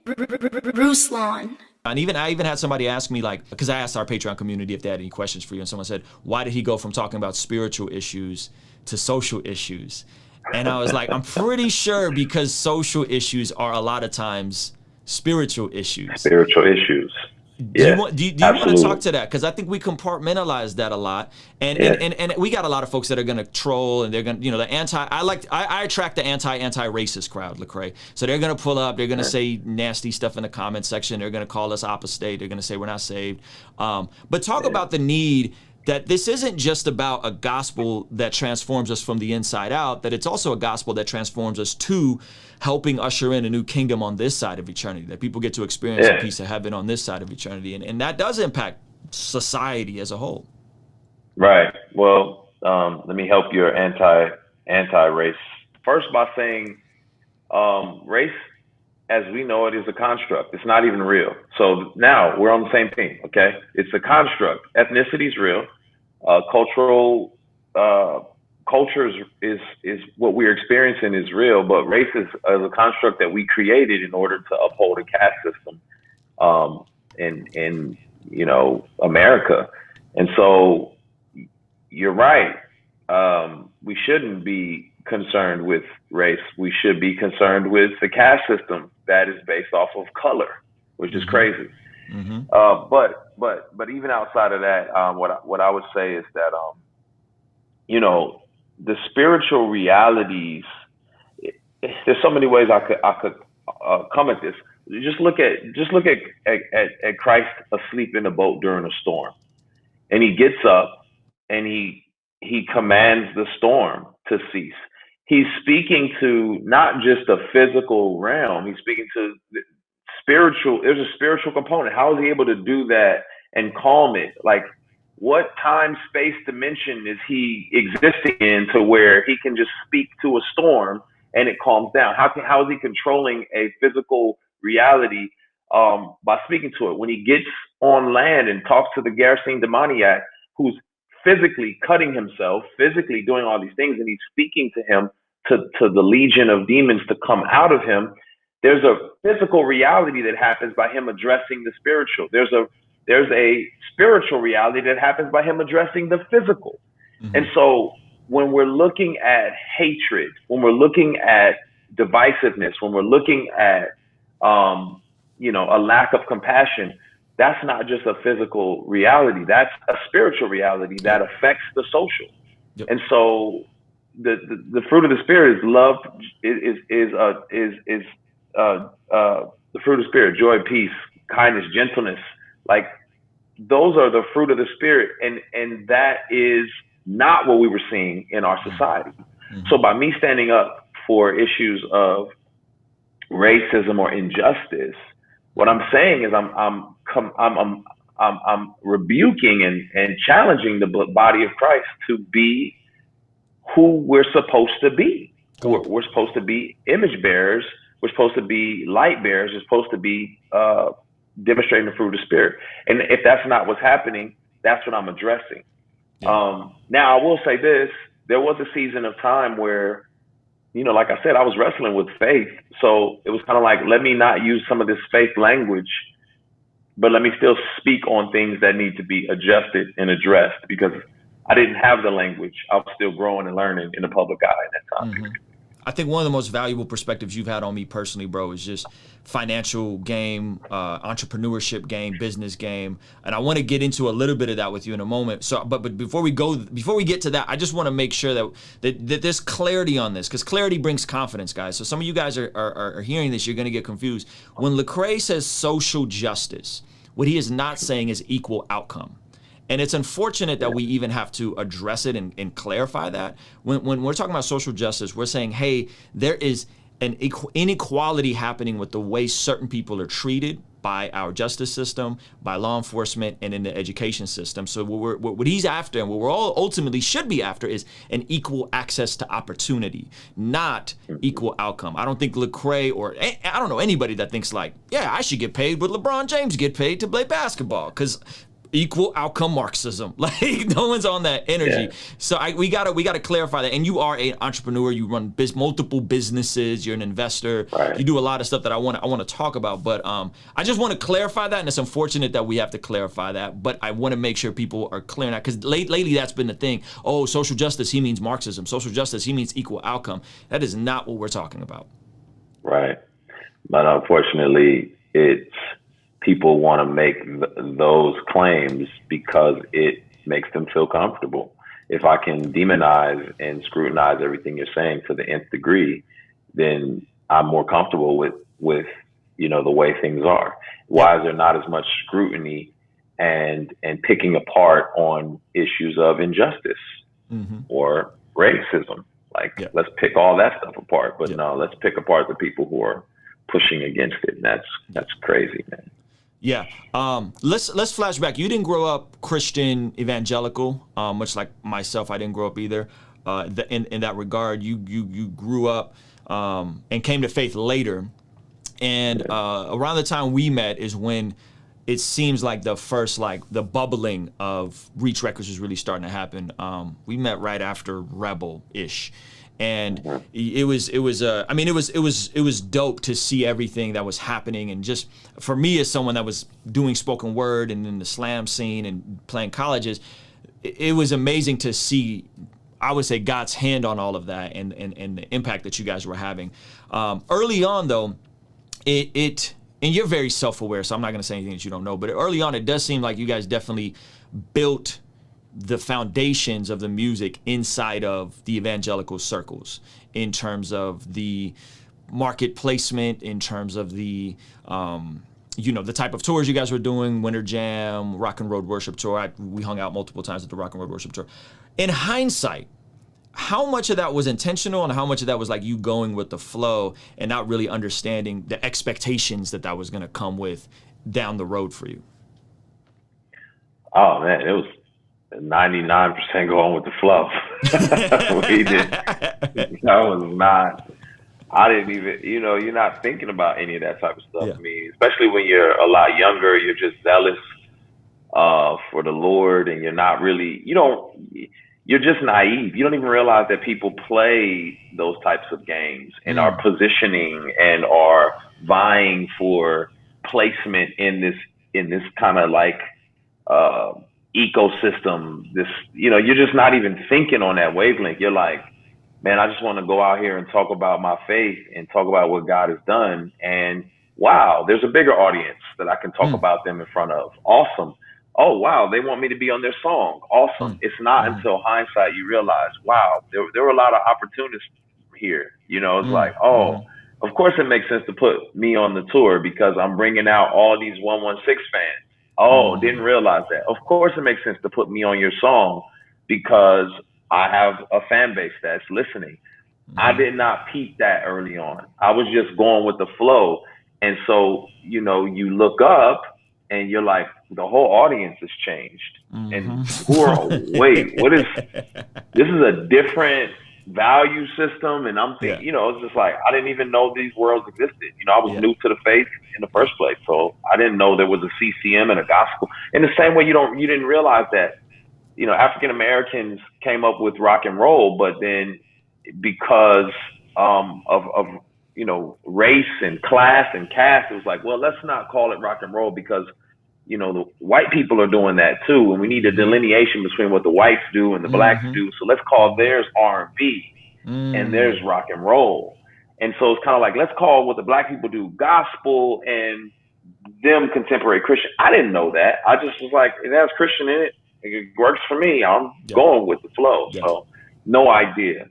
Ruslan. And I even had somebody ask me, like, because I asked our Patreon community if they had any questions for you, and someone said, why did he go from talking about spiritual issues to social issues? And I was like, I'm pretty sure because social issues are a lot of times spiritual issues. Spiritual issues. Do you want to talk to that? Because I think we compartmentalize that a lot, and we got a lot of folks that are going to troll, and they're going to, the I attract the anti-racist crowd, Lecrae. So they're going to pull up, they're going to say nasty stuff in the comment section, they're going to call us apostate, they're going to say we're not saved. But talk about the need that this isn't just about a gospel that transforms us from the inside out, that it's also a gospel that transforms us to helping usher in a new kingdom on this side of eternity, that people get to experience a piece of heaven on this side of eternity. And that does impact society as a whole. Right. Well, let me help your anti-race. First by saying race, as we know it, is a construct. It's not even real. So now we're on the same thing, okay? It's a construct. Ethnicity is real. Culture is what we're experiencing is real, but race is a construct that we created in order to uphold a caste system in America. And so you're right. We shouldn't be concerned with race. We should be concerned with the caste system that is based off of color, which is crazy. But even outside of that, what I would say is that the spiritual realities. There's so many ways I could come at this. Just look at Christ asleep in a boat during a storm, and he gets up and he commands the storm to cease. He's speaking to not just a physical realm. He's speaking to the spiritual. There's a spiritual component. How is he able to do that and calm it? Like, what time, space, dimension is he existing in to where he can just speak to a storm and it calms down? How is he controlling a physical reality by speaking to it? When he gets on land and talks to the Gerasene demoniac, who's physically cutting himself, physically doing all these things, and he's speaking to him, to the legion of demons to come out of him, there's a physical reality that happens by him addressing the spiritual. There's a spiritual reality that happens by him addressing the physical. And so when we're looking at hatred, when we're looking at divisiveness, when we're looking at a lack of compassion, that's not just a physical reality. That's a spiritual reality that affects the social. Yep. And so the fruit of the spirit is love, the fruit of the spirit, joy, peace, kindness, gentleness. Like, those are the fruit of the spirit, and that is not what we were seeing in our society. So by me standing up for issues of racism or injustice, what I'm saying is I'm rebuking and challenging the body of Christ to be who we're supposed to be. We're supposed to be image bearers. We're supposed to be light bearers. We're supposed to be demonstrating the fruit of the spirit. And if that's not what's happening, that's what I'm addressing. Now, I will say this. There was a season of time where, like I said, I was wrestling with faith. So it was kind of like, let me not use some of this faith language, but let me still speak on things that need to be adjusted and addressed, because I didn't have the language. I was still growing and learning in the public eye at that time period. I think one of the most valuable perspectives you've had on me personally, bro, is just financial game, entrepreneurship game, business game. And I want to get into a little bit of that with you in a moment. So, but before we get to that, I just want to make sure that there's clarity on this, because clarity brings confidence, guys. So some of you guys are hearing this, you're going to get confused. When Lecrae says social justice, what he is not saying is equal outcome. And it's unfortunate that we even have to address it and clarify that. When we're talking about social justice, we're saying, hey, there is an inequality happening with the way certain people are treated by our justice system, by law enforcement, and in the education system. So what he's after, and what we're all ultimately should be after, is an equal access to opportunity, not equal outcome. I don't think Lecrae, or I don't know anybody that thinks like, yeah, I should get paid what LeBron James get paid to play basketball, because equal outcome Marxism. Like no one's on that energy. Yeah. So we gotta clarify that. And you are an entrepreneur. You run multiple businesses. You're an investor. Right. You do a lot of stuff that I want to talk about. But I just want to clarify that, and it's unfortunate that we have to clarify that. But I want to make sure people are clear on that, because lately that's been the thing. Oh, social justice, he means Marxism. Social justice, he means equal outcome. That is not what we're talking about. Right. But unfortunately, it's people want to make those claims because it makes them feel comfortable. If I can demonize and scrutinize everything you're saying to the nth degree, then I'm more comfortable with the way things are. Why is there not as much scrutiny and picking apart on issues of injustice or racism? Like, let's pick all that stuff apart, but no, let's pick apart the people who are pushing against it. And that's crazy, man. Yeah. Let's flash back. You didn't grow up Christian evangelical, much like myself. I didn't grow up either. In that regard, you grew up and came to faith later. And around the time we met is when it seems like the bubbling of Reach Records was really starting to happen. We met right after Rebel-ish. And it was dope to see everything that was happening. And just for me, as someone that was doing spoken word and in the slam scene and playing colleges, it was amazing to see, I would say, God's hand on all of that and the impact that you guys were having. Early on, though, and you're very self-aware, so I'm not going to say anything that you don't know, but early on, it does seem like you guys definitely built the foundations of the music inside of the evangelical circles, in terms of the market placement, in terms of the the type of tours you guys were doing, Winter Jam, Rock and Road Worship Tour. We hung out multiple times at the Rock and Road Worship Tour. In hindsight, how much of that was intentional and how much of that was like you going with the flow and not really understanding the expectations that was going to come with down the road for you? Oh man, it was 99% going with the flow. We did. That was not. I didn't even. You're not thinking about any of that type of stuff. I mean, especially when you're a lot younger, you're just zealous for the Lord, and you're not really. You're just naive. You don't even realize that people play those types of games and are positioning and are vying for placement in this kind of like ecosystem. You're just not even thinking on that wavelength. You're like, man, I just want to go out here and talk about my faith and talk about what God has done. And wow, there's a bigger audience that I can talk about them in front of. Awesome. Oh, wow, they want me to be on their song. Awesome. It's not until hindsight you realize, wow, there were a lot of opportunities here. It's like, of course it makes sense to put me on the tour because I'm bringing out all these 116 fans. Oh, didn't realize that. Of course it makes sense to put me on your song because I have a fan base that's listening. I did not peep that early on. I was just going with the flow. And so, you look up and you're like, the whole audience has changed. And this is a different value system. And I'm thinking, it's just like, I didn't even know these worlds existed. I was new to the faith in the first place. So I didn't know there was a CCM and a gospel. In the same way, you didn't realize that, African Americans came up with rock and roll, but then because of race and class and caste, it was like, well, let's not call it rock and roll because the white people are doing that too, and we need a delineation between what the whites do and the blacks do. So let's call theirs R&B and theirs rock and roll. And so it's kind of like, let's call what the black people do gospel and them contemporary Christian. I didn't know that. I just was like, it has Christian in it. It works for me. I'm going with the flow. So no idea.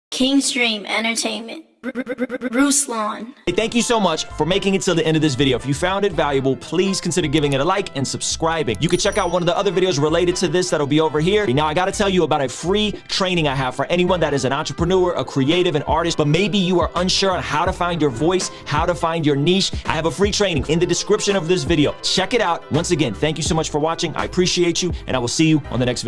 Kingstream Entertainment. Ruslan. Hey, thank you so much for making it till the end of this video. If you found it valuable, please consider giving it a like and subscribing. You can check out one of the other videos related to this that'll be over here. Now, I gotta tell you about a free training I have for anyone that is an entrepreneur, a creative, an artist, but maybe you are unsure on how to find your voice, how to find your niche. I have a free training in the description of this video. Check it out. Once again, thank you so much for watching. I appreciate you, and I will see you on the next video.